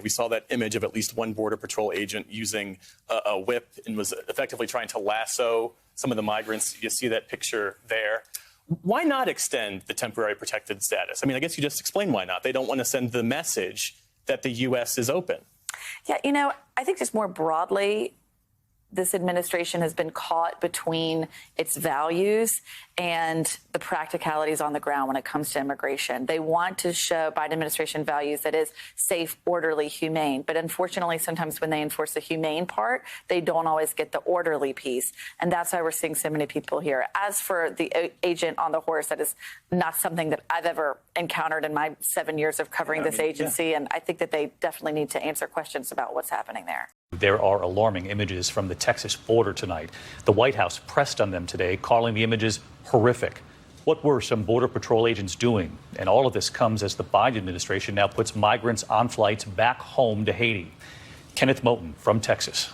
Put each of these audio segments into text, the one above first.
We saw that image of at least one Border Patrol agent using a whip and was effectively trying to lasso some of the migrants. You see that picture there. Why not extend the temporary protected status? I mean, I guess you just explained why not. They don't want to send the message that the U.S. is open. Yeah, you know, I think just more broadly, this administration has been caught between its values and the practicalities on the ground when it comes to immigration. They want to show Biden administration values that is safe, orderly, humane. But unfortunately, sometimes when they enforce the humane part, they don't always get the orderly piece. And that's why we're seeing so many people here. As for the agent on the horse, that is not something that I've ever encountered in my 7 years of covering this agency. Yeah. And I think that they definitely need to answer questions about what's happening there. There are alarming images from the Texas border tonight. The White House pressed on them today, calling the images horrific. What were some Border Patrol agents doing? And all of this comes as the Biden administration now puts migrants on flights back home to Haiti. Kenneth Moten from Texas.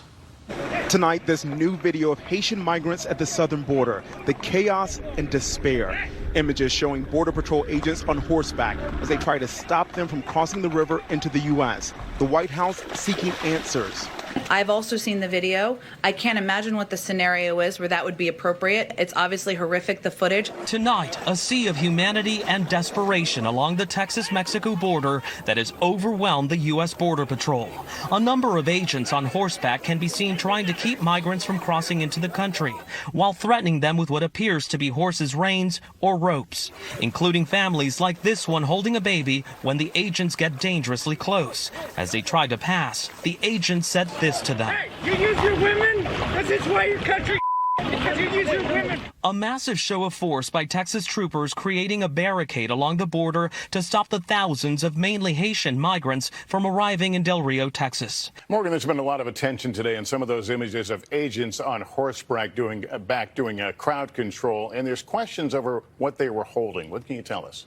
Tonight, this new video of Haitian migrants at the southern border, the chaos and despair. Images showing Border Patrol agents on horseback as they try to stop them from crossing the river into the U.S. The White House seeking answers. I've also seen the video. I can't imagine what the scenario is where that would be appropriate. It's obviously horrific, the footage. Tonight, a sea of humanity and desperation along the Texas-Mexico border that has overwhelmed the U.S. Border Patrol. A number of agents on horseback can be seen trying to keep migrants from crossing into the country, while threatening them with what appears to be horses' reins or ropes, including families like this one holding a baby when the agents get dangerously close. As they try to pass, the agents said this to them. Hey, you use your women? This is why your country because you use your women. A massive show of force by Texas troopers creating a barricade along the border to stop the thousands of mainly Haitian migrants from arriving in Del Rio, Texas. Morgan, there's been a lot of attention today on some of those images of agents on horseback doing crowd control, and there's questions over what they were holding. What can you tell us?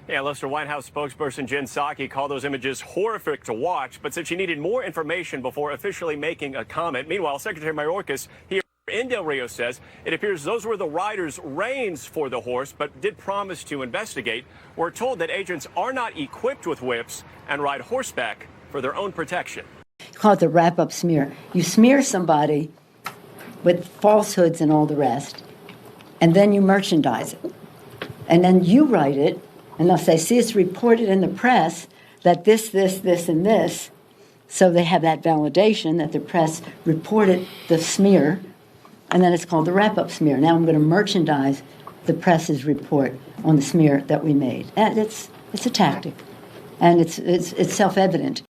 Yeah, Lester, White House spokesperson Jen Psaki called those images horrific to watch, but said she needed more information before officially making a comment. Meanwhile, Secretary Mayorkas here in Del Rio says it appears those were the riders' reins for the horse, but did promise to investigate. We're told that agents are not equipped with whips and ride horseback for their own protection. You call it the wrap-up smear. You smear somebody with falsehoods and all the rest, and then you merchandise it. And then you write it, and they'll say, see, it's reported in the press that this, and this. So they have that validation that the press reported the smear, and then it's called the wrap-up smear. Now I'm going to merchandise the press's report on the smear that we made. And it's a tactic, and it's self-evident.